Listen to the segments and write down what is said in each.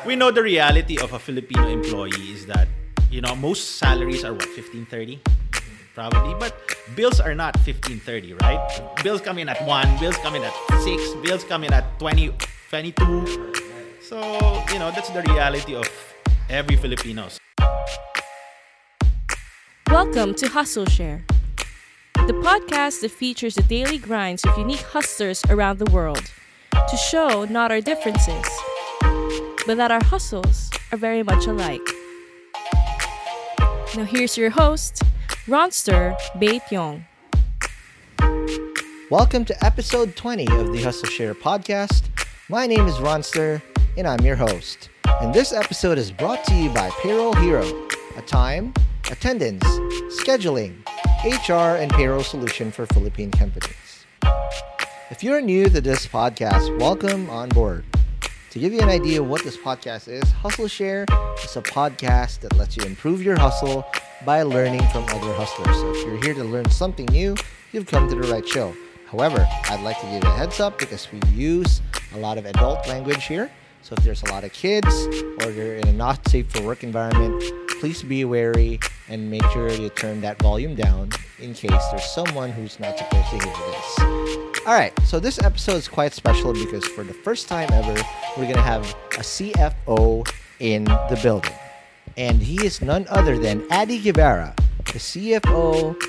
We know the reality of a Filipino employee is that, most salaries are 1530 probably, but bills are not 1530, right? Bills come in at 1, bills come in at 6, bills come in at 20, 22. So, that's the reality of every Filipino. Welcome to Hustleshare, the podcast that features the daily grinds of unique hustlers around the world to show not our differences, but that our hustles are very much alike. Now here's your host, Ronster Bae-Pyong. Welcome to episode 20 of the Hustleshare podcast. My name is Ronster, and I'm your host. And this episode is brought to you by Payroll Hero, a time, attendance, scheduling, HR, and payroll solution for Philippine companies. If you're new to this podcast, welcome on board. To give you an idea of what this podcast is, Hustleshare is a podcast that lets you improve your hustle by learning from other hustlers. So if you're here to learn something new, you've come to the right show. However, I'd like to give you a heads up because we use a lot of adult language here. So if there's a lot of kids or you're in a not safe for work environment, please be wary and make sure you turn that volume down in case there's someone who's not supposed to hear this. All right, so this episode is quite special because for the first time ever, we're going to have a CFO in the building. And he is none other than Addi Guevarra, the CFO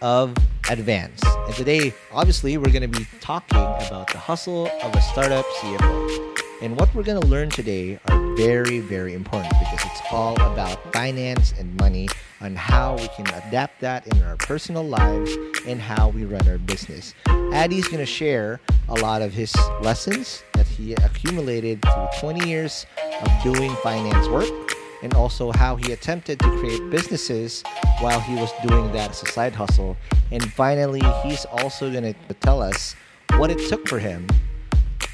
of Advance. And today, obviously, we're going to be talking about the hustle of a startup CFO. And what we're going to learn today are very, very important because it's all about finance and money on how we can adapt that in our personal lives and how we run our business. Addi's going to share a lot of his lessons that he accumulated through 20 years of doing finance work and also how he attempted to create businesses while he was doing that as a side hustle. And finally, he's also going to tell us what it took for him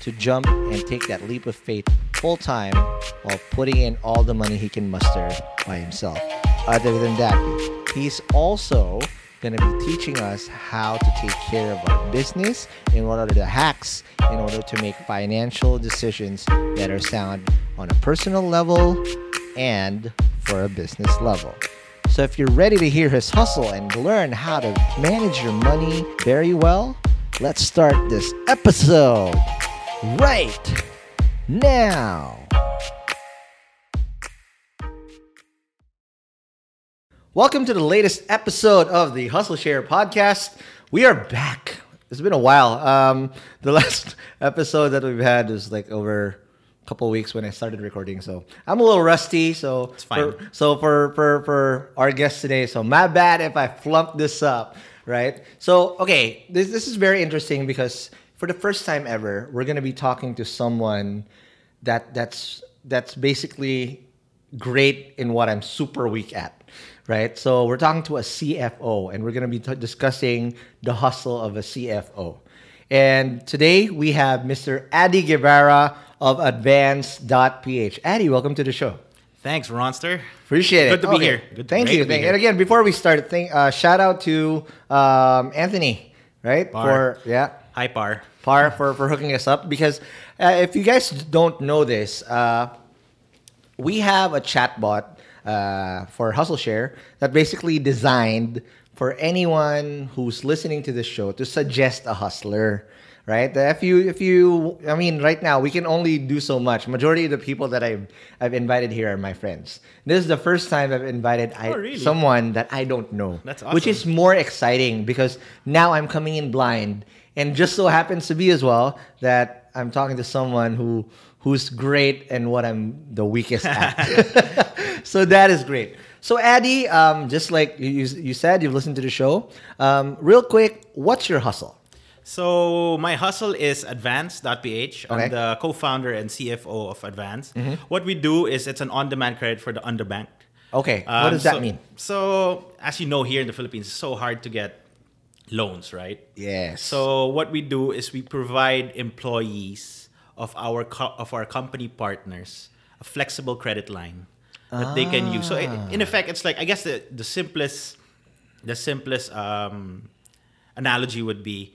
to jump and take that leap of faith full-time while putting in all the money he can muster by himself. Other than that, he's also going to be teaching us how to take care of our business and what are the hacks in order to make financial decisions that are sound on a personal level and for a business level. So if you're ready to hear his hustle and learn how to manage your money very well, let's start this episode right now. Welcome to the latest episode of the Hustleshare podcast. We are back. It's been a while. The last episode that we've had was like over a couple of weeks when I started recording, so I'm a little rusty. So it's fine. For our guest today, so my bad if I flunked this up, right? So okay, this is very interesting because for the first time ever, we're gonna be talking to someone that's basically great in what I'm super weak at, right? So we're talking to a CFO, and we're gonna be discussing the hustle of a CFO. And today we have Mr. Addi Guevarra of Advance.ph. Addi, welcome to the show. Thanks, Ronster. Appreciate it. Good to be here. Thank you. And again, before we start, shout out to Anthony, right? Par. Hi, Par. For hooking us up. Because if you guys don't know this, we have a chatbot for Hustleshare that basically designed for anyone who's listening to this show to suggest a hustler, right? If you, right now we can only do so much. Majority of the people that I've invited here are my friends. This is the first time I've invited someone that I don't know. That's awesome. Which is more exciting because now I'm coming in blind, and just so happens to be as well that I'm talking to someone who's great and what I'm the weakest at. So that is great. So Addi, just like you said, you've listened to the show. Real quick, what's your hustle? So my hustle is Advance.ph. Okay. I'm the co-founder and CFO of Advance. Mm-hmm. What we do is it's an on-demand credit for the underbanked. Okay, what does that mean? So as you know, here in the Philippines, it's so hard to get loans, right? Yes. So what we do is we provide employees of our company partners a flexible credit line that they can use. So in effect, it's like, I guess the simplest analogy would be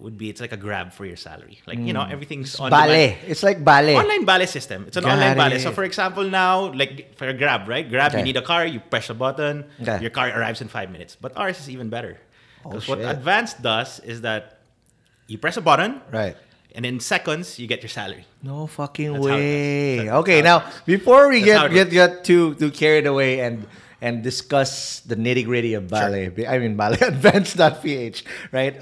would be it's like a grab for your salary. Like, everything's on Ballet. demand. It's like ballet. Online ballet system. It's an Got online ballet. it. So, for example, now, like for a Grab, right? Grab, Okay. you need a car, you press a button, Okay. your car arrives in 5 minutes. But ours is even better. Because what shit. Advance does is that you press a button, Right. and in seconds, you get your salary. No fucking That's how it way. is. Okay, That's how now before we That's how it get too carried away and discuss the nitty gritty of ballet, I mean ballet advance.ph, right?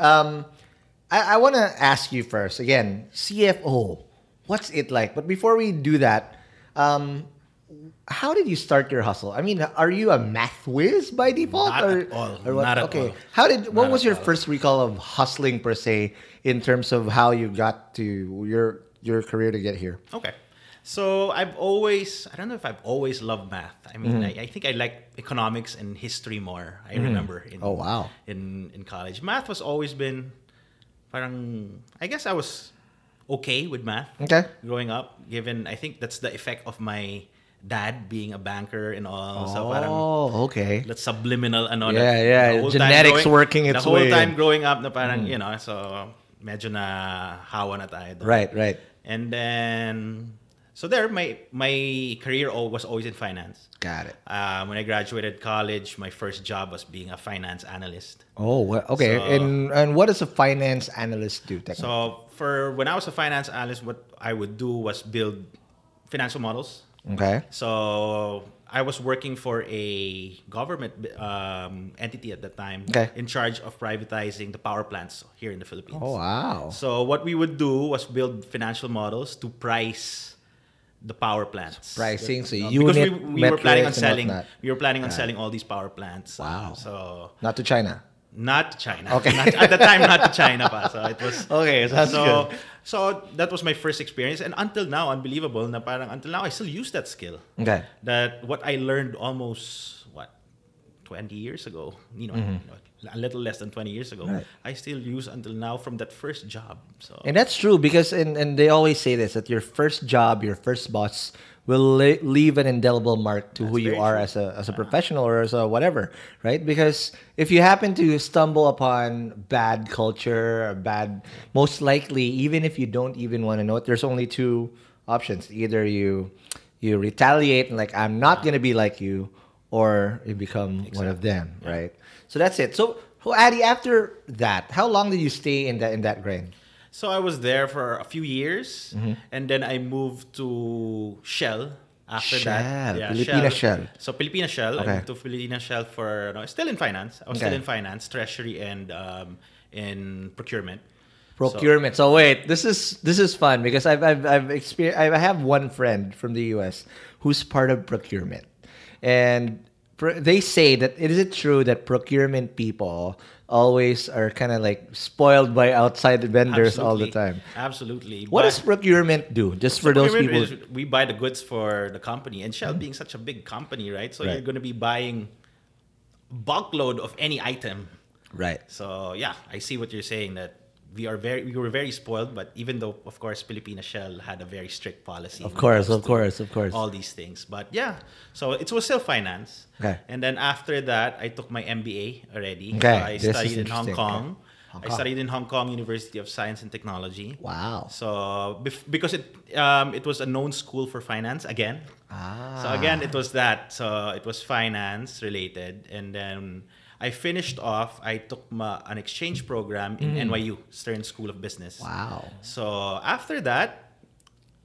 I want to ask you first again, CFO, what's it like? But before we do that, how did you start your hustle? I mean, are you a math whiz by default? Not at all. Or what? Not at Okay. all. What Not was at your all. first recall of hustling per se in terms of how you got to your career to get here? Okay. So I don't know if I've always loved math. I mean, I think I like economics and history more. I remember Oh, wow. in college. Math was always been I guess I was okay with math Okay. growing up, given I think that's the effect of my dad being a banker and all. So parang Oh, okay. that's subliminal ano. Yeah. the whole time Genetics working its The whole way time in. growing up na parang, so medyo na hawa na tayo doon. Right. And then, so there, my career was always in finance. Got it. When I graduated college, my first job was being a finance analyst. Oh, okay. So- And what does a finance analyst do? Technically? So when I was a finance analyst, what I would do was build financial models. Okay. So I was working for a government entity at that time Okay. in charge of privatizing the power plants here in the Philippines. Oh, wow. So what we would do was build financial models to price the power plants. Pricing, so Because unit we were planning on metrics and selling. whatnot. We were planning on selling all these power plants. Wow. So Not to China. not to China. Okay. At the time, not to China pa. So it was. Okay, so that's good. So that was my first experience, and until now, unbelievable. Na parang until now, I still use that skill. Okay. That what I learned almost 20 years ago. A little less than 20 years ago. Right. I still use until now from that first job. So And that's true because and they always say this that your first job, your first boss will leave an indelible mark to who you very are true. as a professional or as a whatever, right? Because if you happen to stumble upon bad culture or most likely even if you don't even want to know it, there's only two options. Either you retaliate and like I'm not going to be like you, or you become one of them, right? So that's it. So Addi, after that, how long did you stay in that grind? So I was there for a few years, and then I moved to Shell after that. Shell, Filipina Shell. So Filipina Shell. Okay. I moved to Filipina Shell still in finance. I was Okay. still in finance, treasury, and in procurement. Procurement. So wait, this is fun because I've experienced. I have one friend from the U.S. who's part of procurement, and they say that is it true that procurement people always are kind of like spoiled by outside vendors all the time? Absolutely. What But- does procurement do? Just for those procurement people. is we buy the goods for the company, and Shell being such a big company, right? So Right. you're going to be buying bulk load of any item. Right. So yeah, I see what you're saying that we were very spoiled, but even though of course Filipina Shell had a very strict policy. Of when it course, comes of to course, of course. All these things. But yeah, so it was still finance. Okay. And then after that, I took my MBA already. Okay, So I this is studied in Hong interesting. Kong. Okay. Hong I Kong. studied in Hong Kong University of Science and Technology. Wow. So because it was a known school for finance again. So again, it was that. So it was finance related, and then I finished off. I took an exchange program in NYU, Stern School of Business. Wow. So after that,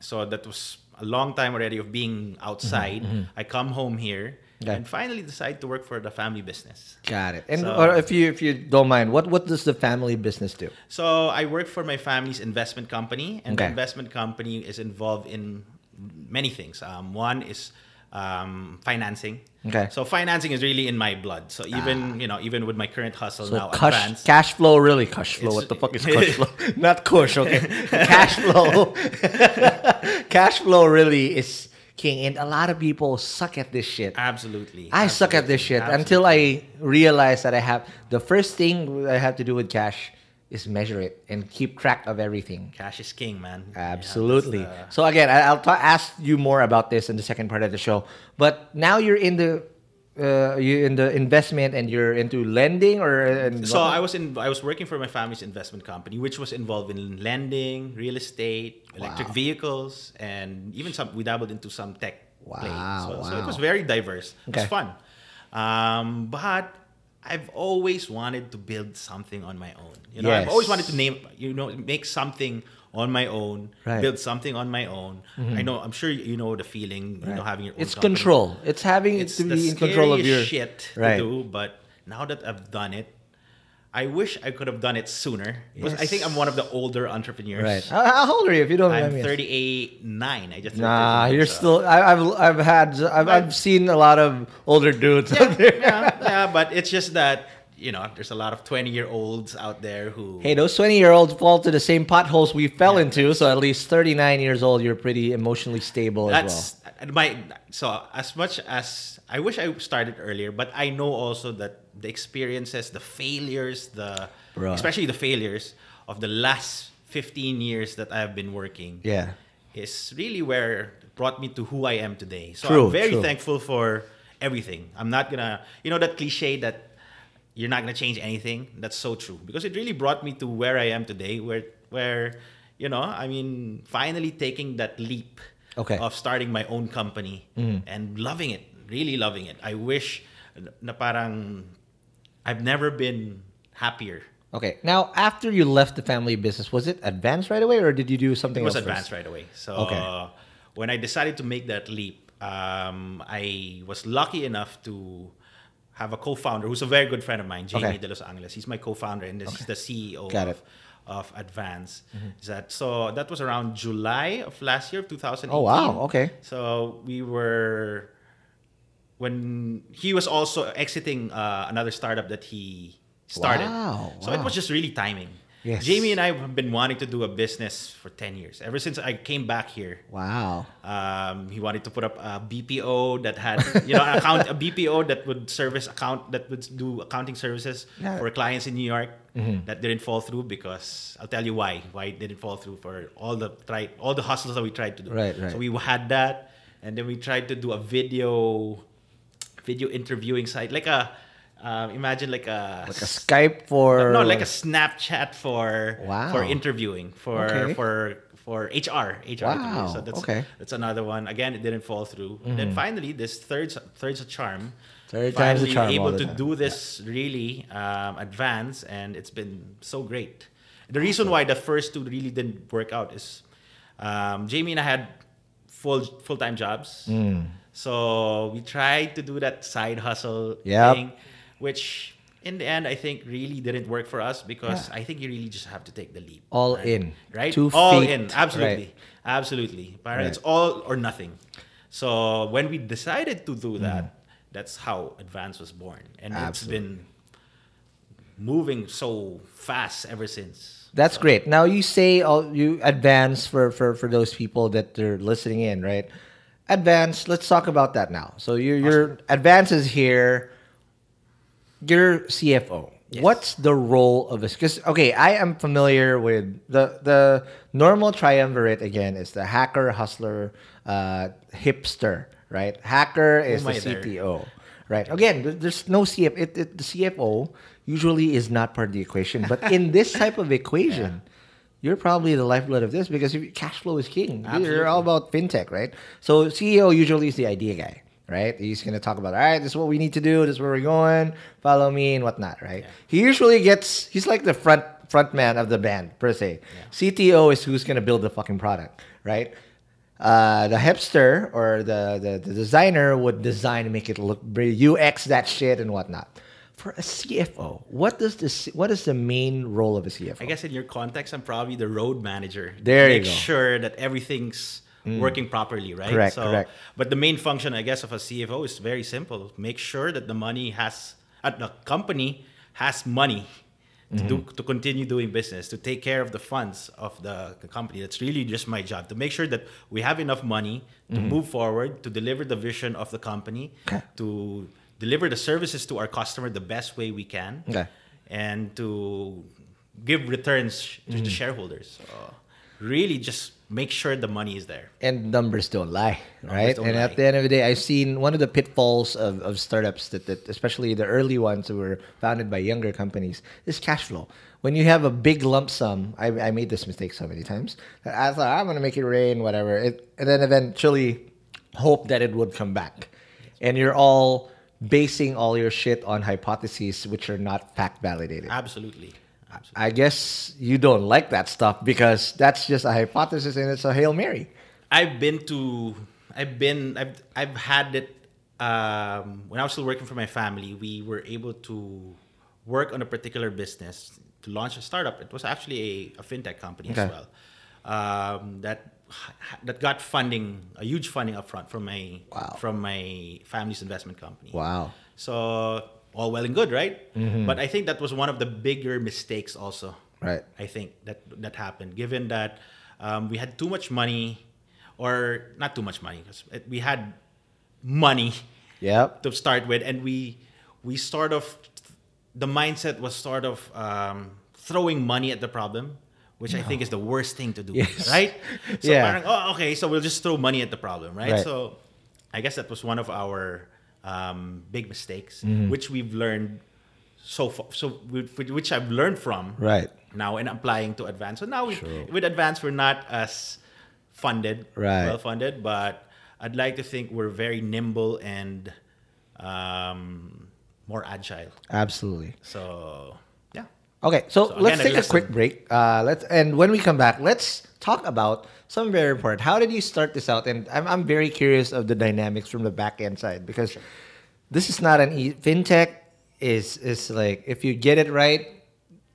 so that was a long time already of being outside. I come home here Okay. and finally decide to work for the family business. Got it. And So- or if you don't mind, what does the family business do? So I work for my family's investment company, and the Okay. investment company is involved in many things. One is financing. Okay. So financing is really in my blood. So even with my current hustle So now, Advance. cash flow, really cash flow. It's- What the fuck is cash flow? Not kush, okay? Cash flow. Cash flow really is king, and a lot of people suck at this shit. Absolutely. I suck at this shit until I realize that the first thing I have to do with cash is measure it and keep track of everything. Cash is king, man. Absolutely. Yeah, that's So again, I'll ask you more about this in the second part of the show. But now you're in the you in the investment and you're into lending or So I was working for my family's investment company, which was involved in lending, real estate, electric vehicles, and even we dabbled into some tech play. So it was very diverse. It was fun. But I've always wanted to build something on my own. I've always wanted to make something on my own, build something on my own. I'm sure you know the feeling, having your own It's company. control. It's having to be in control of your shit to do, but now that I've done it, I wish I could have done it sooner. Because I think I'm one of the older entrepreneurs. Right. How old are you if you don't mind I'm me? 38.9. I just Nah, 39, you're so. still. I've seen a lot of older dudes out there. Yeah, but it's just that there's a lot of 20-year-olds out there who. Hey, those 20-year-olds fall to the same potholes we fell into. So at least 39 years old, you're pretty emotionally stable as well. So as much as I wish I started earlier, but I know also that the experiences, the failures, especially the failures of the last 15 years that I've been working, is really where it brought me to who I am today. So I'm very thankful for everything. I'm not gonna, that cliche that you're not gonna change anything. That's so true because it really brought me to where I am today, where finally taking that leap of starting my own company and loving it, really loving it. I wish na parang I've never been happier. Okay. Now, after you left the family business, was it Advance right away or did you do something else? It was Advance right away. So when I decided to make that leap, I was lucky enough to have a co-founder who's a very good friend of mine, Jamie de Los Angeles. He's my co-founder and he's the CEO of Advance. So that was around July of last year, of 2018. Oh, wow. Okay. So when he was also exiting another startup that he started. So it was just really timing. Yes. Jamie and I have been wanting to do a business for 10 years. Ever since I came back here. Wow. He wanted to put up a BPO that had, a BPO that would do accounting services for clients in New York. That didn't fall through because I'll tell you why it didn't fall through for all the hustles that we tried to do. Right. So we had that, and then we tried to do a video interviewing site, imagine like a Skype for like a Snapchat for interviewing for HR interviews. So that's another one. Again, it didn't fall through. And then finally, this third's a charm. Third time's a charm. Able to do this really Advance, and it's been so great. The reason why the first two really didn't work out is Jamie and I had full-time jobs. So we tried to do that side hustle thing, which in the end I think really didn't work for us because I think you really just have to take the leap. All in. Right? 2 all feet. in. Absolutely. Absolutely. It's all or nothing. So when we decided to do that, that's how Advance was born. And it's been moving so fast ever since. That's great. Now you say you Advance for those people that are listening in, right? Advance, let's talk about that now. So your Advance is here. You're CFO. Yes. What's the role of this? Because I am familiar with the normal triumvirate. Again, is the hacker, hustler, hipster, right? Hacker is the CTO, right? Again, there's no CFO. The CFO usually is not part of the equation, but in this type of equation. You're probably the lifeblood of this because cash flow is king. Absolutely. You're all about fintech, right? So CEO usually is the idea guy, right? He's going to talk about, all right, this is what we need to do. This is where we're going. Follow me and whatnot, right? Yeah. He usually he's like the front man of the band, per se. Yeah. CTO is who's going to build the fucking product, right? The hipster or the designer would design and make it look UX that shit and whatnot. For a CFO, what is the main role of a CFO? I guess in your context, I'm probably the road manager. There you go. Make sure that everything's working properly, right? Correct. But the main function, I guess, of a CFO is very simple. Make sure that the company has money to continue doing business, to take care of the funds of the company. That's really just my job, to make sure that we have enough money to move forward, to deliver the vision of the company, to deliver the services to our customer the best way we can, and to give returns to the shareholders. So really just make sure the money is there. And numbers don't lie, right? don't And lie. at the end of the day, I've seen one of the pitfalls of startups that especially the early ones who were founded by younger companies, is cash flow. When you have a big lump sum, I made this mistake so many times. I thought, I'm going to make it rain, whatever. And then eventually hope that it would come back. And you're all basing all your shit on hypotheses which are not fact validated. Absolutely. I guess you don't like that stuff because that's just a hypothesis and it's a Hail Mary. I've had it when I was still working for my family. We were able to work on a particular business to launch a startup. It was actually a fintech company as well, that got funding, a huge funding upfront from my family's investment company. Wow. So all well and good, right? Mm-hmm. But I think that was one of the bigger mistakes also. Right. I think that happened, given that we had too much money, or not too much money, because we had money Yep. to start with, and we sort of, the mindset was sort of throwing money at the problem, which I think is the worst thing to do, Yes. right? So Yeah. parang, okay, so we'll just throw money at the problem, right? Right. So I guess that was one of our big mistakes, Mm-hmm. which we've learned so far, which I've learned from Right. now and applying to Advance. So now Sure. with Advance, we're not as funded, Right. well funded, but I'd like to think we're very nimble and more agile. Absolutely. So yeah. Okay, so So let's again, take a quick break. And when we come back, let's talk about something very important. How did you start this out? And I'm very curious of the dynamics from the back end side, because this is not fintech is like, if you get it right,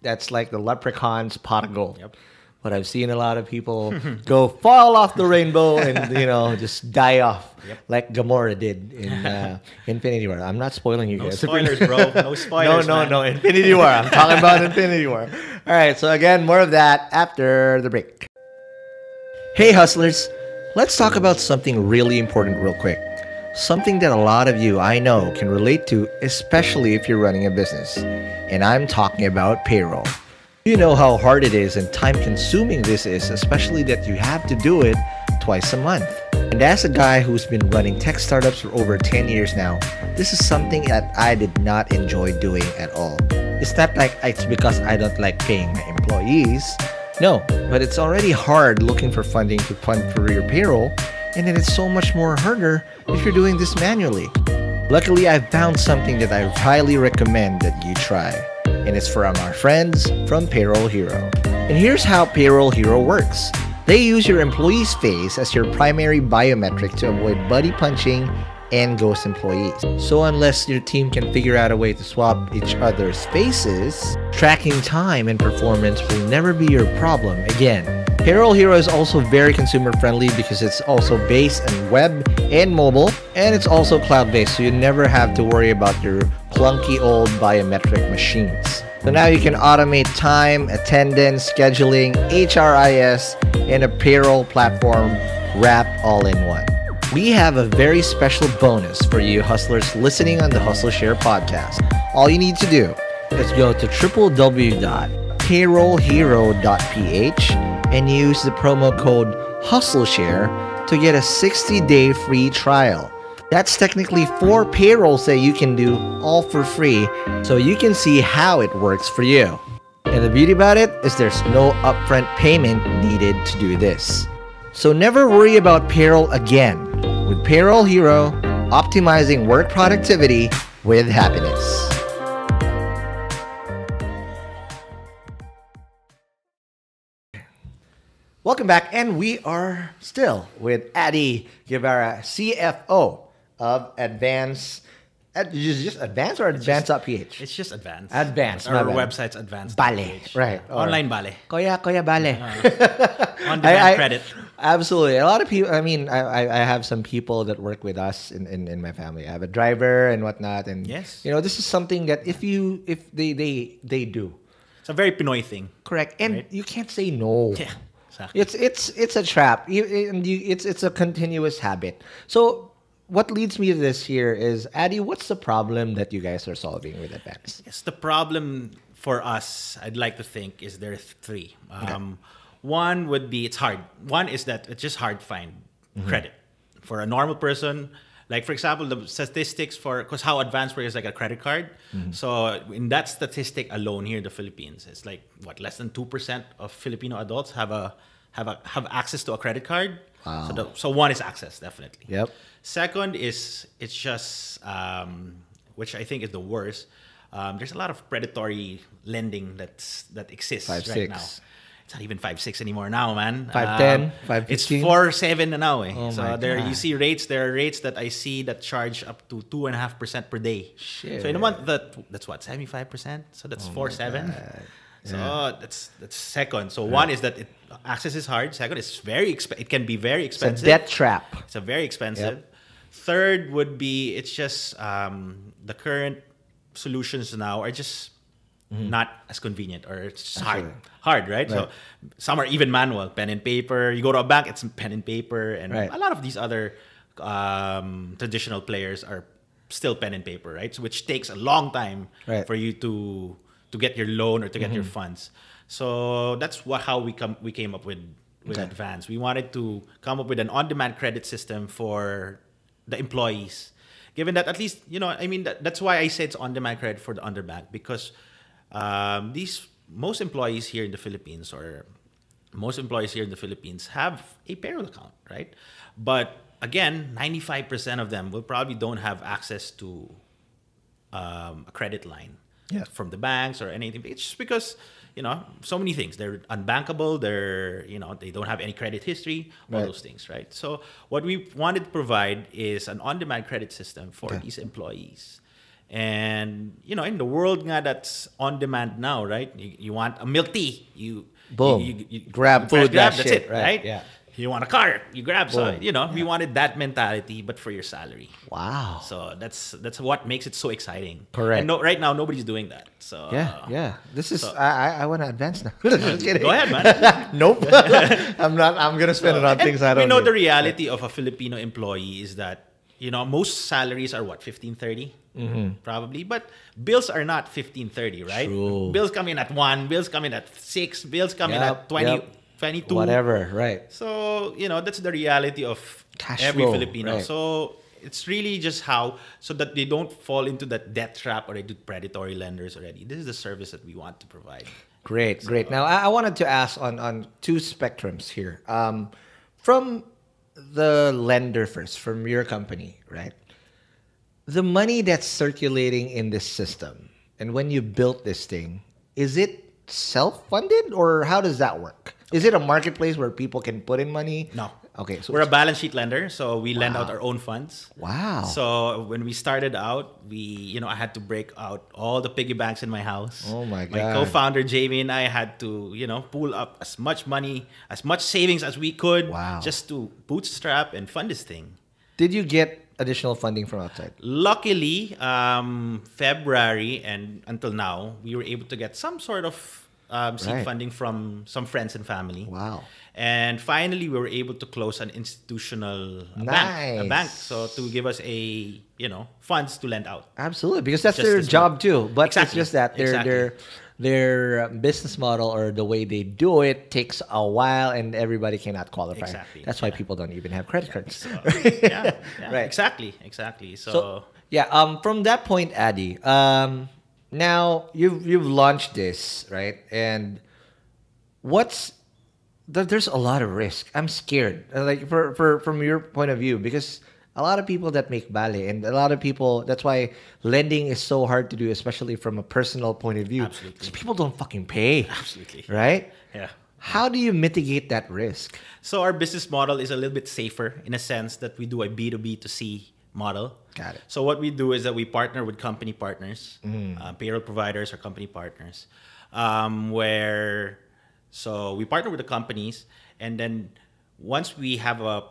that's like the leprechaun's pot of gold. Yep. But I've seen a lot of people go fall off the rainbow and just die off, like Gamora did in Infinity War. I'm not spoiling you No guys. spoilers, bro. No spoilers. man. No. Infinity War. I'm talking about Infinity War. All right. So again, more of that after the break. Hey, hustlers. Let's talk about something really important real quick. Something that a lot of you I know can relate to, especially if you're running a business. And I'm talking about payroll. You know how hard it is and time consuming this is, especially that you have to do it twice a month. And as a guy who's been running tech startups for over 10 years now, this is something that I did not enjoy doing at all. It's not like it's because I don't like paying my employees. No, but it's already hard looking for funding to fund for your payroll, and then it's so much more harder if you're doing this manually. Luckily, I've found something that I highly recommend that you try. And it's from our friends from Payroll Hero. And here's how Payroll Hero works. They use your employee's face as your primary biometric to avoid buddy punching and ghost employees. So unless your team can figure out a way to swap each other's faces, tracking time and performance will never be your problem again. Payroll Hero is also very consumer friendly because it's also based on web and mobile, and it's also cloud-based, so you never have to worry about your clunky old biometric machines. So now you can automate time, attendance, scheduling, HRIS, and a payroll platform wrapped all in one. We have a very special bonus for you hustlers listening on the Hustleshare podcast. All you need to do is go to www.payrollhero.ph and use the promo code Hustleshare to get a 60-day free trial. That's technically 4 payrolls that you can do all for free, so you can see how it works for you. And the beauty about it is there's no upfront payment needed to do this. So never worry about payroll again. With Payroll Hero, optimizing work productivity with happiness. Welcome back, and we are still with Addi Guevarra, CFO of Advance. Just Advance or Advance.ph? It's just Advance. Advance, Our my bad. website's Advance. Bale, right. Or Online Bale. Koya Bale. On-demand credit. Absolutely. A lot of people, I mean, I have some people that work with us in my family. I have a driver and whatnot. And, Yes. this is something that if they do. It's a very Pinoy thing. Correct. And Right. you can't say no. Yeah. Exactly. It's a trap. It's a continuous habit. So what leads me to this here is, Addi, what's the problem that you guys are solving with Advance? Yes, the problem for us, I'd like to think, is there are 3. One would be it's hard. One is that it's just hard to find credit for a normal person. Like, for example, the statistics because how advanced work is like a credit card. So in that statistic alone here in the Philippines, it's like less than 2% of Filipino adults have access to a credit card. Wow. So one is access, definitely. Yep. Second is it's just which I think is the worst. There's a lot of predatory lending that exists right now. It's not even 5.6 anymore now, man. 5.10, 5.15. It's 4.7 now. Oh so my there God. you see rates. There are rates that I see that charge up to 2.5% per day. Shit. So in a month that's what 75%. So that's 4.7. So that's second. So one is that access is hard. Second, it's it can be very expensive. It's a debt trap. It's a very expensive. Yep. Third would be it's just the current solutions now are just not as convenient, or it's just hard, right? So some are even manual, pen and paper. You go to a bank, it's pen and paper, and a lot of these other traditional players are still pen and paper, right? So which takes a long time for you to get your loan or to get your funds. So that's how we came up with Advance. We wanted to come up with an on-demand credit system for the employees. Given that at least, that's why I say it's on-demand credit for the underbanked, because most employees here in the Philippines have a payroll account, right? But again, 95% of them will probably don't have access to a credit line from the banks or anything. It's just because, so many things. They're unbankable. They don't have any credit history, all those things, right? So what we wanted to provide is an on-demand credit system for these employees. And, in the world that's on demand now, right? You want a milk tea, you grab food, that's shit, it, right? Yeah. You want a car, you grab. So, we wanted that mentality, but for your salary. Wow. So that's what makes it so exciting. Correct. And right now, nobody's doing that. So This is I want to advance now. Just kidding. Go ahead, man. Nope. I'm not. I'm gonna spend it on things I don't. We know need. the reality of a Filipino employee is that most salaries are 1530 probably, but bills are not 1530, right? True. Bills come in at 1, bills come in at 6, bills come in at 20, 22, whatever, right? So that's the reality of Cash every flow, Filipino. right. So it's really just so that they don't fall into that debt trap or they do predatory lenders already. This is the service that we want to provide. Great. Now I wanted to ask on two spectrums here. From the lender first, from your company, right? The money that's circulating in this system, and when you built this thing, is it self-funded, or how does that work? Is it a marketplace where people can put in money? No. Okay, so we're a balance sheet lender, so we lend out our own funds. Wow. So when we started out, I had to break out all the piggy banks in my house. Oh my God. My co-founder Jamie and I had to, pull up as much money, as much savings as we could, just to bootstrap and fund this thing. Did you get additional funding from outside? Luckily, February and until now, we were able to get some sort of seed funding from some friends and family. Wow. And finally, we were able to close an institutional bank. So to give us funds to lend out. Absolutely, because that's Just their as job too. But Exactly. it's just that their business model or the way they do it takes a while, and everybody cannot qualify. Exactly. That's why people don't even have credit cards. So, Right. Exactly. So from that point, Addi, now you've launched this, right? And there's a lot of risk. I'm scared. Like from your point of view, because a lot of people that make bale, and a lot of people, that's why lending is so hard to do, especially from a personal point of view. Absolutely. Because people don't fucking pay. Absolutely. Right? Yeah. How do you mitigate that risk? So our business model is a little bit safer in a sense that we do a B2B to C model. Got it. So what we do is that we partner with company partners, payroll providers or company partners, so we partner with the companies, and then once we have a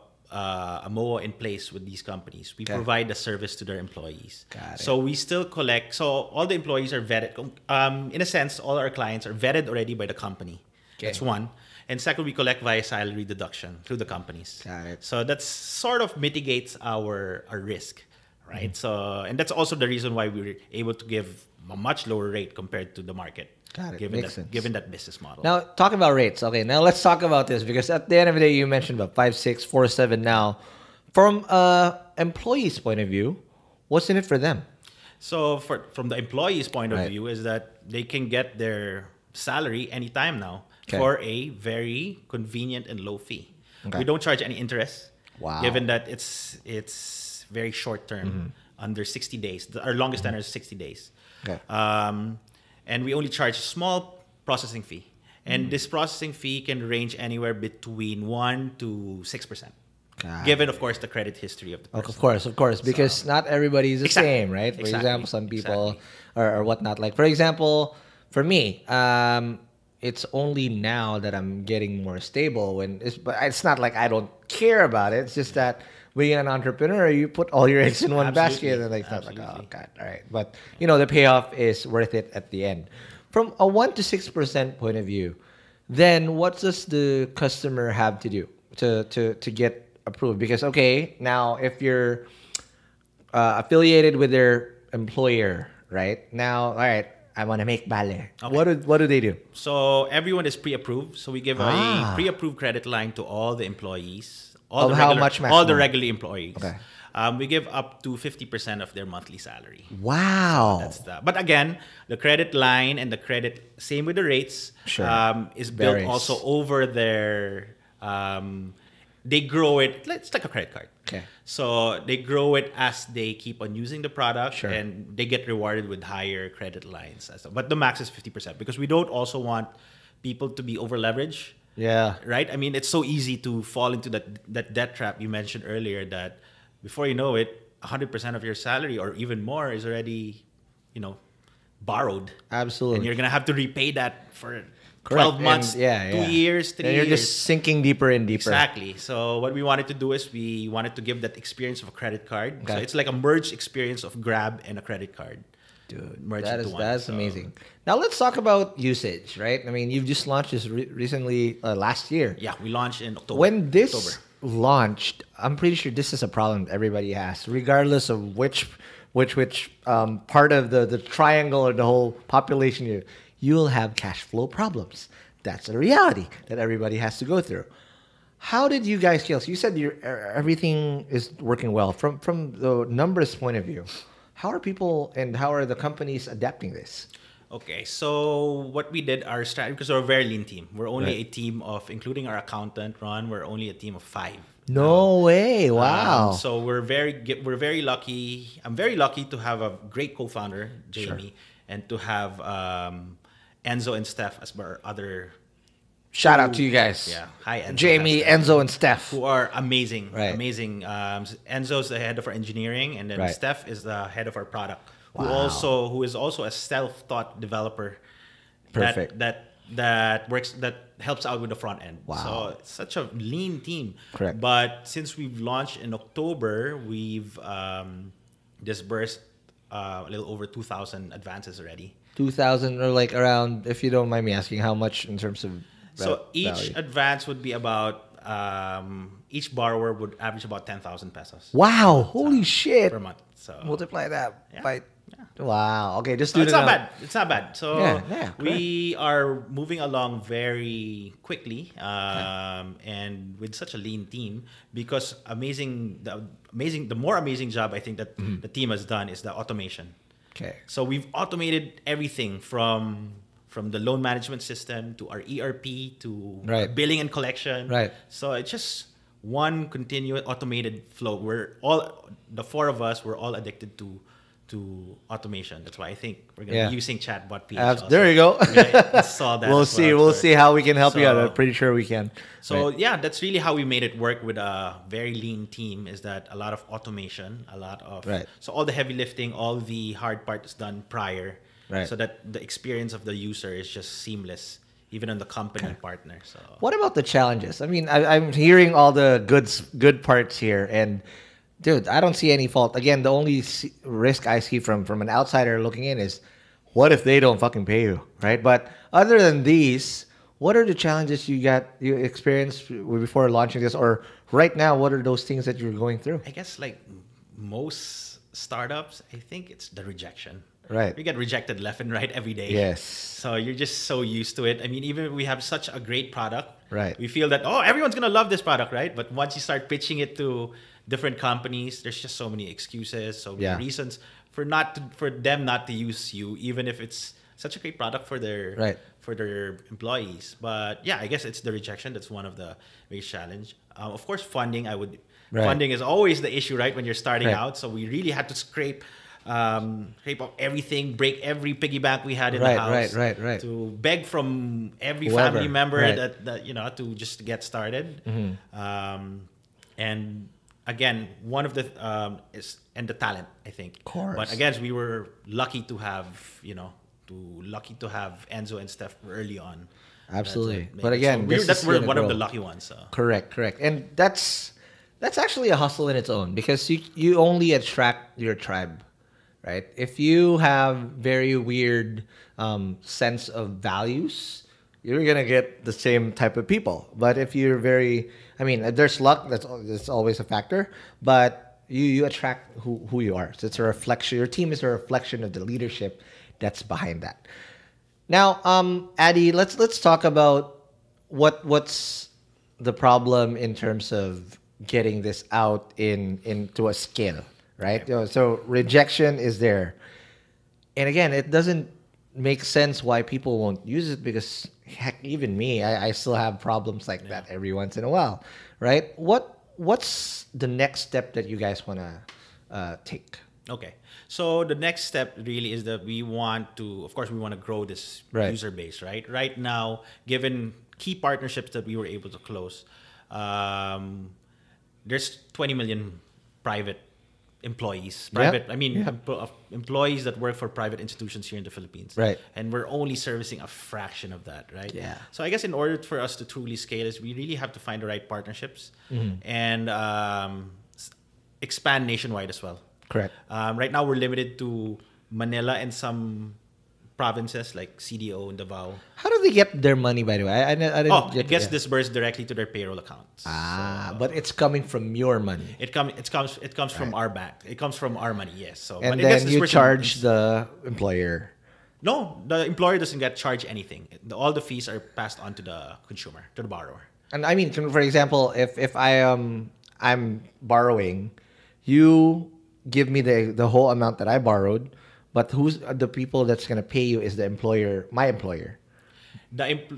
MOA in place with these companies, we provide the service to their employees. Got it. So we still collect. So all the employees are vetted. In a sense, all our clients are vetted already by the company. Okay. That's one. And second, we collect via salary deduction through the companies. Got it. So that sort of mitigates our risk, right? So, and that's also the reason why we were able to give a much lower rate compared to the market. Got it. Given Makes that, sense. given that business model. Now, talking about rates. Okay, now let's talk about this because at the end of the day, you mentioned about 5.6, 4.7 now. From employee's point of view, what's in it for them? So from the employee's point of Right. view is that they can get their salary anytime now Okay. for a very convenient and low fee. Okay. We don't charge any interest. Wow. Given that it's very short term, under 60 days. Our longest tenor is 60 days. Okay. And we only charge a small processing fee. And this processing fee can range anywhere between 1 to 6%. Got Given, of course, the credit history of the person. Of course, because not everybody is the Exactly. same, right? For Exactly. example, some people or whatnot. Like, for example, for me, it's only now that I'm getting more stable. But it's not like I don't care about it. It's just that being an entrepreneur, you put all your eggs in one Absolutely. basket, and like, it's not like, oh Absolutely. god, all right. But the payoff is worth it at the end. From a 1 to 6% point of view, then what does the customer have to do to get approved? Because now if you're affiliated with their employer, right now, all right, I want to make bale. Okay. What do they do? So everyone is pre-approved. So we give Ah. a pre-approved credit line to all the employees. Of how much all the maximum? regular employees. Okay. We give up to 50% of their monthly salary. Wow. But again, the credit line and the credit, same with the rates, Sure. is built Varies. also over their. They grow it. It's like a credit card. Okay. So they grow it as they keep on using the product, Sure. and they get rewarded with higher credit lines. But the max is 50% because we don't also want people to be over leveraged. Yeah. Right? I mean, it's so easy to fall into that debt trap you mentioned earlier that before you know it, 100% of your salary or even more is already, borrowed. Absolutely. And you're going to have to repay that for Correct. 12 months, And 2 years, 3 and you're years. just sinking deeper and deeper. Exactly. So what we wanted to do is we wanted to give that experience of a credit card. So Okay. it's like a merged experience of Grab and a credit card. Dude, Merged that into is one. that's So- amazing. Now let's talk about usage, right? I mean, you've just launched this recently last year. Yeah, we launched in October. When this October. launched, I'm pretty sure this is a problem everybody has, regardless of which part of the triangle or the whole population you'll have cash flow problems. That's a reality that everybody has to go through. How did you guys scale? So you said everything is working well from the numbers point of view. How are people and how are the companies adapting this? Okay, so what we did, our strategy, because we're a very lean team. We're only Right. a team of, including our accountant, Ron, we're only a team of 5. No way! Wow. So we're very lucky. I'm very lucky to have a great co-founder, Jamie, and to have Enzo and Steph as our other. Shout out to you guys. Yeah, hi Enzo. Jamie, Hi, Steph, Enzo, and Steph. who are amazing, Right. amazing. Enzo's the head of our engineering, and then Right. Steph is the head of our product, Wow. who is also a self-taught developer. Perfect. That helps out with the front end. Wow. So it's such a lean team. Correct. But since we've launched in October, we've disbursed a little over 2,000 advances already. 2,000 or like around, if you don't mind me asking, how much in terms of So each value? advance would be about each borrower would average about 10,000 pesos Wow, holy shit. per month. So Multiply that Yeah. by wow. Okay, just so do it's the not num- bad. It's not bad. So Yeah, we are moving along very quickly, and with such a lean team because the more amazing job I think that the team has done is the automation. Okay. So we've automated everything from the loan management system to our ERP to our Right. billing and collection. Right. So it's just one continuous automated flow. The 4 of us, we're all addicted to automation. That's why I think we're gonna Yeah. be using chatbot PH. also. There you go. We're gonna install that We'll as see. well. We'll see how we can help you out. So- I'm pretty sure we can. So Right. yeah, that's really how we made it work with a very lean team. Is that a lot of automation, a lot of Right. so all the heavy lifting, all the hard part is done prior, Right. so that the experience of the user is just seamless, even on the company partner. So What about the challenges? I mean, I'm hearing all the good parts here, and dude, I don't see any fault. Again, the only risk I see from an outsider looking in is, what if they don't fucking pay you, right? But other than these, what are the challenges you experienced before launching this, or right now? What are those things that you're going through? I guess like most startups, I think it's the rejection. Right. We get rejected left and right every day. Yes. So you're just so used to it. I mean, even if we have such a great product, Right. we feel that, oh, everyone's going to love this product, right? But once you start pitching it to different companies, there's just so many excuses, so many reasons for them not to use you, even if it's such a great product for their employees. But yeah, I guess it's the rejection that's one of the biggest challenge. Of course, funding. Funding is always the issue, right? When you're starting out, so we really had to scrape up everything, break every piggy bank we had in the house, to beg from every family member that to just get started. And again, one of the is the talent, I think. Of course. But again, we were lucky to have Enzo and Steph early on. Absolutely. But again, we're one of the lucky ones. So. Correct. And that's actually a hustle in its own, because you only attract your tribe, right? If you have very weird sense of values, you're gonna get the same type of people. But if you're there's luck. That's always a factor. But you attract who you are. So it's a reflection. Your team is a reflection of the leadership that's behind that. Now, Addi, let's talk about what's the problem in terms of getting this out into a scale, right? So rejection is there, and again, it doesn't make sense why people won't use it, because heck, even me, I still have problems like that every once in a while, right? What's the next step that you guys want to take? Okay. So the next step really is that we want to grow this user base, right? Right now, given key partnerships that we were able to close, there's 20 million private employees. Employees that work for private institutions here in the Philippines. Right. And we're only servicing a fraction of that, right? Yeah. So I guess in order for us to truly scale is we really have to find the right partnerships and expand nationwide as well. Correct. Right now, we're limited to Manila and some provinces like CDO and Davao. How do they get their money, by the way? I didn't it gets disbursed directly to their payroll accounts. But it's coming from your money. It comes from our bank. It comes from our money, yes. So and then you charge the employer. No, the employer doesn't get charged anything. All the fees are passed on to the consumer, to the borrower. And I mean, for example, if I'm borrowing, you give me the whole amount that I borrowed, but who's the people that's going to pay you is the employer, my employer.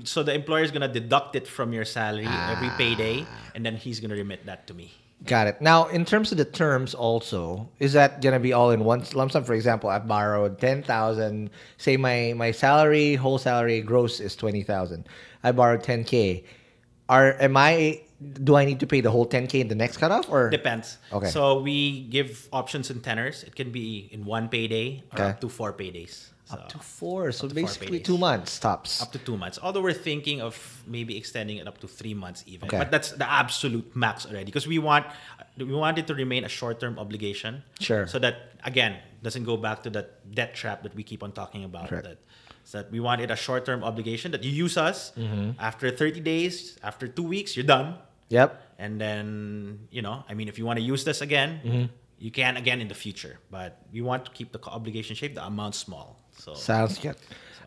So the employer is going to deduct it from your salary every payday, and then he's going to remit that to me. Got it. Now, in terms of the terms also, is that going to be all in one lump sum? For example, I borrowed 10,000. Say my salary, whole salary gross is 20,000. I borrowed 10K. Do I need to pay the whole 10K in the next cutoff, or? Depends. Okay. So we give options in tenors. It can be in one payday or up to 4 paydays. So up to 4. So basically 4 2 months tops. Up to 2 months. Although we're thinking of maybe extending it up to 3 months even. Okay. But that's the absolute max already, because we want it to remain a short-term obligation. Sure. So that, again, doesn't go back to that debt trap that we keep on talking about. So that we want it a short-term obligation that you use us after 30 days, after 2 weeks, you're done. Yep. And then, if you want to use this again, you can again in the future. But we want to keep the obligation shape, the amount small. So sounds good.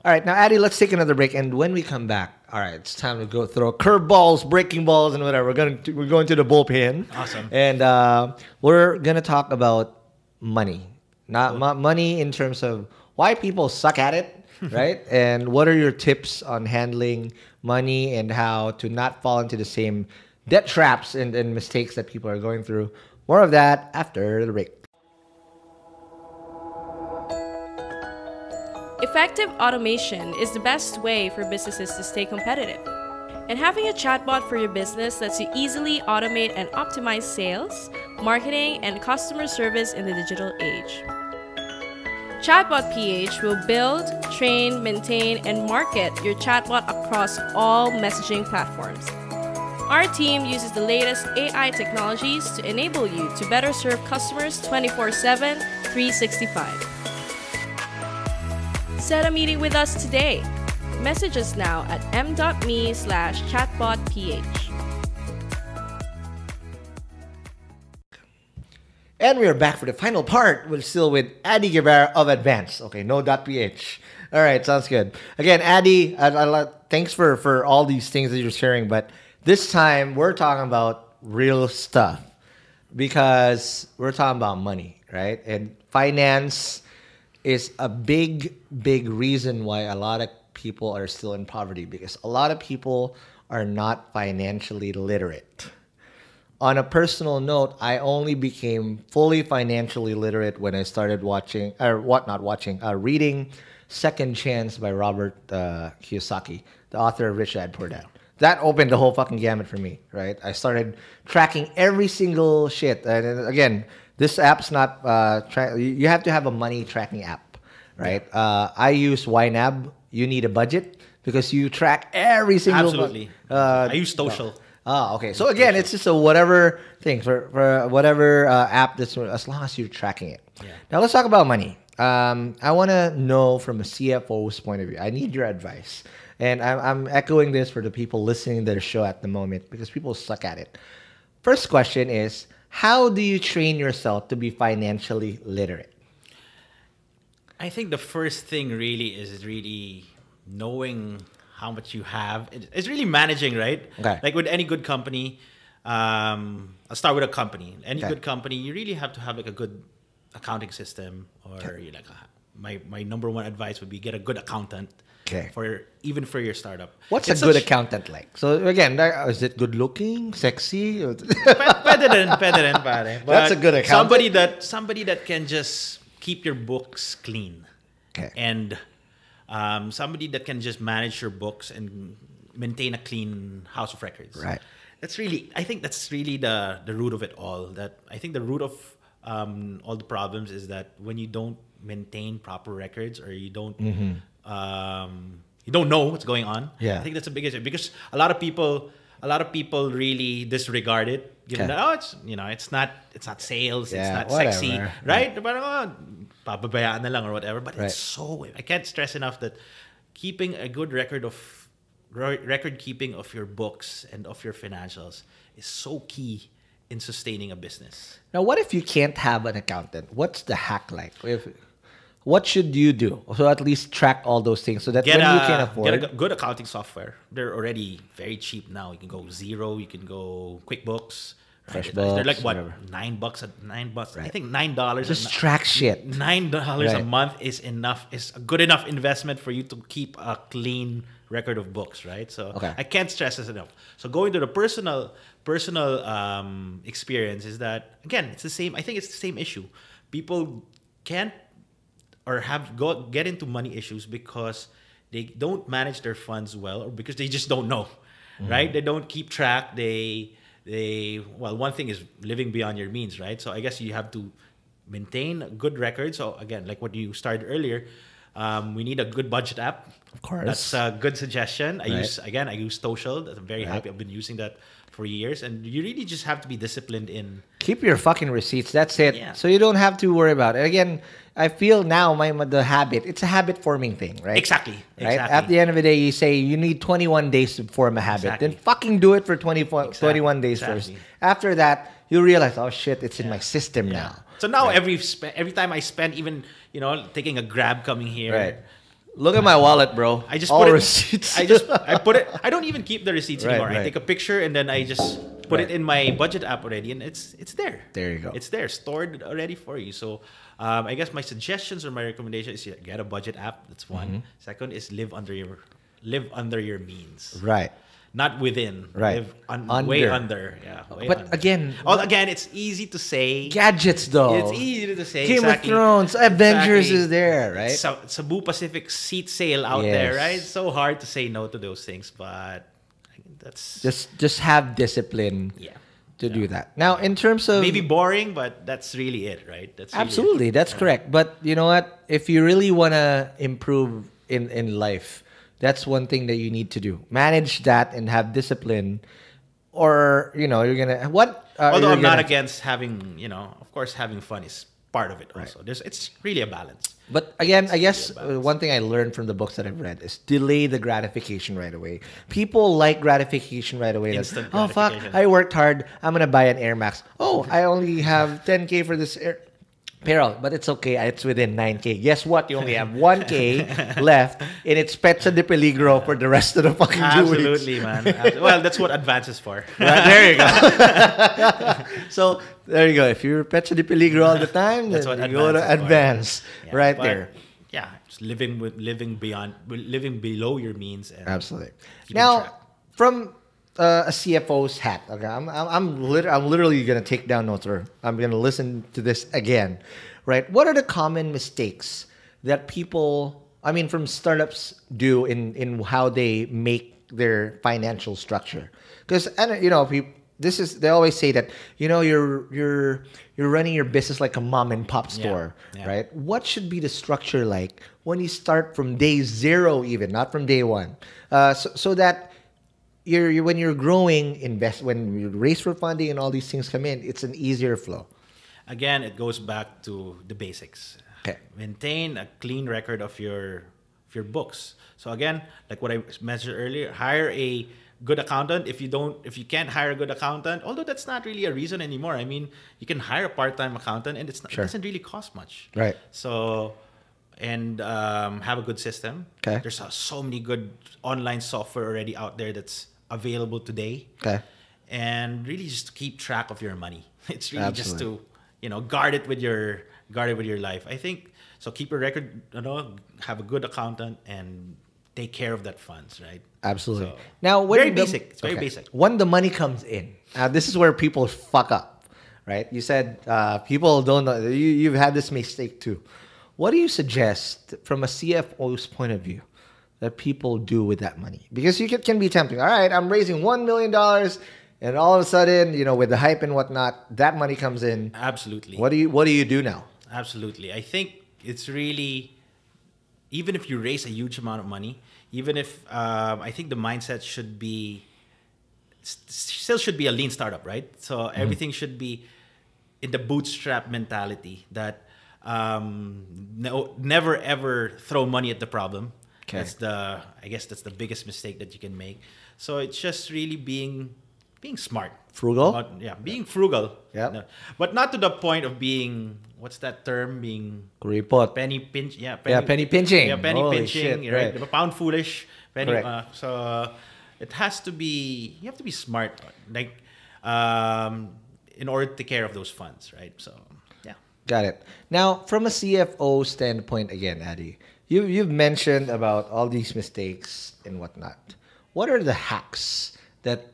All right, now Addi, let's take another break, and when we come back, all right, it's time to go throw curveballs, breaking balls, and whatever. We're going to the bullpen. Awesome. And we're gonna talk about money, not money in terms of why people suck at it, right? And what are your tips on handling money and how to not fall into the same debt traps and mistakes that people are going through. More of that after the break. Effective automation is the best way for businesses to stay competitive. And having a chatbot for your business lets you easily automate and optimize sales, marketing, and customer service in the digital age. Chatbot PH will build, train, maintain, and market your chatbot across all messaging platforms. Our team uses the latest AI technologies to enable you to better serve customers 24/7, 365. Set a meeting with us today. Message us now at m.me/chatbotph. And we are back for the final part. We're still with Addi Guevarra of Advance. Okay, no .ph. All right, sounds good. Again, Addi, thanks for all these things that you're sharing. But this time, we're talking about real stuff because we're talking about money, right? And finance is a big reason why a lot of people are still in poverty because a lot of people are not financially literate. On a personal note, I only became fully financially literate when I started reading Second Chance by Robert Kiyosaki, the author of Rich Dad Poor Dad. That opened the whole fucking gamut for me, right? I started tracking every single shit. And again, this app's not, you have to have a money tracking app, right? I use YNAB. You need a budget because you track every single... Absolutely. I use Social. Okay. So again, it's just a whatever thing for whatever app that's as long as you're tracking it. Yeah. Now let's talk about money. I want to know from a CFO's point of view. I need your advice, and I'm echoing this for the people listening to the show at the moment because people suck at it. First question is, how do you train yourself to be financially literate? I think the first thing really is knowing how much you have. It's really managing, right? Okay. Like with any good company, I'll start with a company. Any good company, you really have to have like a good accounting system, or you my number one advice would be get a good accountant. Okay. Even for your startup. What's a good accountant like? So again, is it good looking, sexy? Pwede rin, pare. But that's a good accountant. Somebody that can just keep your books clean. Okay. And somebody that can just manage your books and maintain a clean house of records. Right. I think that's really the root of it all. I think the root of all the problems is that when you don't maintain proper records or you don't know what's going on. Yeah. I think that's a big issue because a lot of people really disregard it, given that it's not sales, it's not sexy, right? But pababayaan na lang or whatever. But it's so, I can't stress enough that keeping a good record keeping of your books and of your financials is so key in sustaining a business. Now, what if you can't have an accountant? What's the hack like? What should you do? So at least track all those things so that when you can afford... Get a good accounting software. They're already very cheap now. You can go Xero, you can go QuickBooks. FreshBooks, they're like what, whatever. $9. Right. I think $9. Just track shit. $9 a month is enough. Is a good enough investment for you to keep a clean record of books, right? So I can't stress this enough. So going to the personal experience is that again, it's the same. I think it's the same issue. People can't or get into money issues because they don't manage their funds well, or because they just don't know, right? They don't keep track. One thing is living beyond your means, right? So I guess you have to maintain a good record. So again, like what you started earlier, we need a good budget app. Of course. That's a good suggestion. I use Social. I'm very happy. I've been using that for years. And you really just have to be disciplined in... Keep your fucking receipts. That's it. Yeah. So you don't have to worry about it. Again, I feel now the habit, it's a habit forming thing, right? Exactly. Right? At the end of the day, you say you need 21 days to form a habit. Exactly. Then fucking do it for 21 days first. After that, you realize, oh shit, it's in my system now. So now every time I spend, even taking a Grab coming here, right? Look at my wallet, bro. I just all put it, receipts. I put it. I don't even keep the receipts anymore. Right. I take a picture and then I just put it in my budget app already, and it's there. There you go. It's there, stored already for you. So I guess my suggestions or my recommendation is get a budget app. That's one. Second is live under your means. Right. Not within. Right. Way under. Yeah. But again, it's easy to say. Gadgets, though. It's easy to say. Game of Thrones, Avengers is there, right? Cebu Pacific seat sale out there, right? It's so hard to say no to those things, but that's just have discipline. To do that. Now, in terms of... Maybe boring, but that's really it, right? Absolutely, that's correct. But you know what? If you really want to improve in life, that's one thing that you need to do. Manage that and have discipline. Or, you're going to... Although I'm not against having, of course, having fun is part of it also. It's really a balance. But again, I guess really a balance. one thing I learned from the books that I've read is delay the gratification right away. People like gratification right away. Instant Oh, fuck, gratification. I worked hard. I'm going to buy an Air Max. Oh, I only have 10K for this Air. Peril, but it's okay. It's within 9K. Guess what? You only have 1K left, and it's Petsa de Peligro for the rest of the fucking 2 weeks. Absolutely, man. Well, that's what Advance is for. Right, there you go. So there you go. If you're Petsa de Peligro all the time, That's then what you go to Advance is for. Advance Yeah, right but, there. Yeah, just living below your means. And Absolutely. keeping Now, track. from a CFO's hat, okay, I'm literally gonna take down notes, or I'm gonna listen to this again, right? What are the common mistakes that people, I mean, from startups do in how they make their financial structure? Because they always say that you're running your business like a mom and pop store, Yeah. right? What should be the structure like when you start from day zero, even not from day one, so that when you're growing, when you raise for funding and all these things come in, it's an easier flow. Again, it goes back to the basics. Okay. Maintain a clean record of your books. So again, like what I mentioned earlier, hire a good accountant. If you can't hire a good accountant, although that's not really a reason anymore. I mean, you can hire a part-time accountant, and it doesn't really cost much. Right. So, and have a good system. Okay. There's so many good online software already out there that's available today. Okay. And really just keep track of your money. It's really Absolutely. just to guard it with your life. I think so. Keep a record. Have a good accountant and take care of that funds. Right. Absolutely. So, Now, very basic. It's very basic. When the money comes in, this is where people fuck up, right? You said people don't know. You've had this mistake too. What do you suggest from a CFO's point of view that people do with that money? Because you can be tempting. All right, I'm raising $1 million, and all of a sudden, with the hype and whatnot, that money comes in. Absolutely. What do you do now? Absolutely. I think it's really, even if you raise a huge amount of money, even if I think the mindset should be, still should be a lean startup, right? So everything should be in the bootstrap mentality that never ever throw money at the problem. Okay. I guess that's the biggest mistake that you can make. So it's just really being smart. Frugal? Being frugal. Yep. No, but not to the point of being, what's that term? Being Kuripot. penny pinch. Penny pinching. Yeah, penny Holy pinching. shit, Right. right. Pound foolish. Penny. Correct. So it has to be. You have to be smart, like, in order to take care of those funds, right? So yeah. Got it. Now, from a CFO standpoint, again, Addi, you've mentioned about all these mistakes and whatnot. What are the hacks that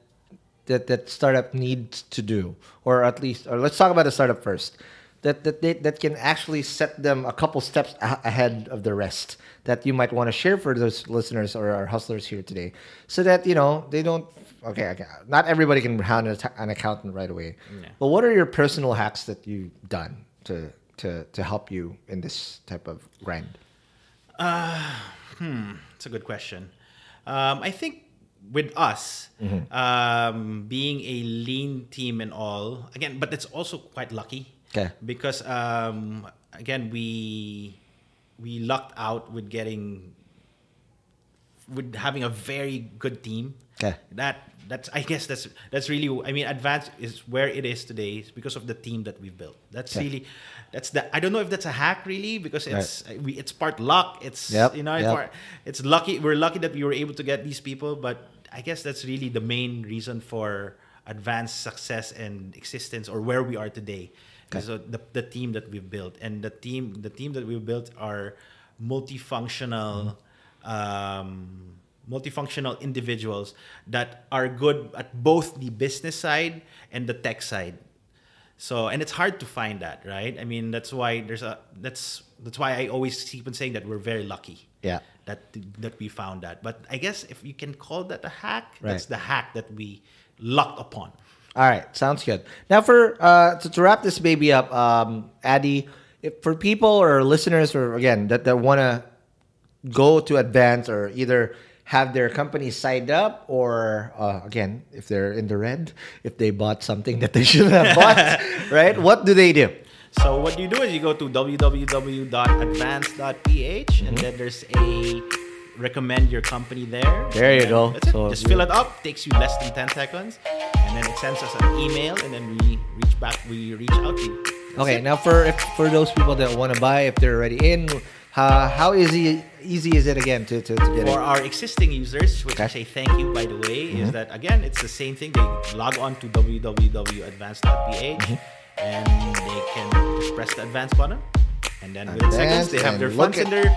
startup needs to do, or let's talk about the startup first, that can actually set them a couple steps ahead of the rest, that you might want to share for those listeners or our hustlers here today, so that they don't. Okay, not everybody can have an accountant right away. Yeah. But what are your personal hacks that you've done to help you in this type of grind? It's a good question. I think with us, being a lean team and all, again, but it's also quite lucky. Okay. Because again, we lucked out with having a very good team. Okay. I guess that's really, I mean, Advance is where it is today is because of the team that we've built. That's Okay. really, I don't know if that's a hack really, because it's part luck. It's Yep, it's lucky. We're lucky that we were able to get these people, but I guess that's really the main reason for Advance's success and existence, or where we are today. Because the team that we've built, and the team that we've built are multifunctional individuals that are good at both the business side and the tech side. So, and it's hard to find that, right? I mean, that's why that's why I always keep on saying that we're very lucky. Yeah. That we found that. But I guess if you can call that a hack, Right. that's the hack that we lucked upon. All right, sounds good. Now, for to wrap this baby up, Addi, for people or listeners, or again that want to go to Advance, or either have their company signed up, or again, if they're in the red, if they bought something that they shouldn't have bought, right? What do they do? So what you do is you go to www.advance.ph and then there's a recommend your company there. There you go. That's it. So just fill it up. Takes you less than 10 seconds. And then it sends us an email and then we reach out to you. Okay, now for those people that want to buy, if they're already in, how easy is it again to get it? For our existing users, which I say thank you by the way, is that again it's the same thing. They log on to www.advance.ph and they can just press the advance button, and then within seconds they have their funds in their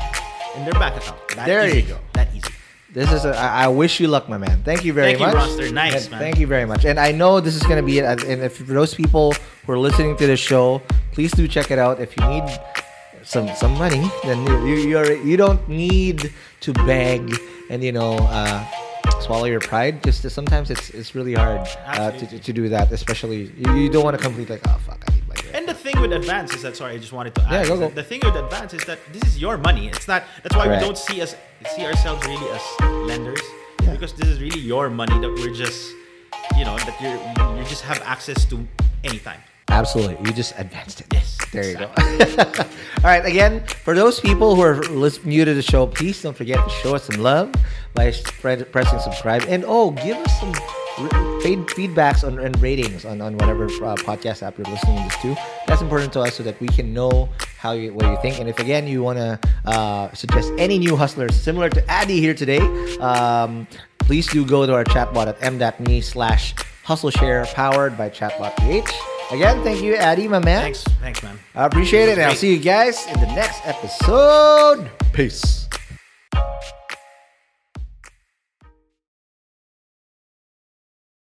bank account. There you go. That easy. This is I wish you luck, my man. Thank you very much. Thank you, Ronster. Nice, man. Thank you very much. And I know this is going to be it. And if for those people who are listening to the show, please do check it out. If you need some money, then you don't need to beg and swallow your pride. Just sometimes it's really hard to do that. Especially you don't want to complete like, oh fuck, I need my grade. And the thing with Advance is that, sorry, I just wanted to add. Go. The thing with Advance is that this is your money. It's not. That's why we don't see ourselves really as lenders, because this is really your money that we're just, that you just have access to anytime. Absolutely, you just advanced it. Yes, there you go. All right, again, for those people who are new to the show, please don't forget to show us some love by pressing subscribe, and give us some feedbacks and ratings on whatever podcast app you're listening to this to. That's important to us so that we can know what you think. And if again you want to suggest any new hustlers similar to Addi here today, please do go to our chatbot at m.me/Hustleshare powered by chatbot.ph. Again, thank you, Addi, my man. Thanks, man. I appreciate it. And I'll see you guys in the next episode. Peace.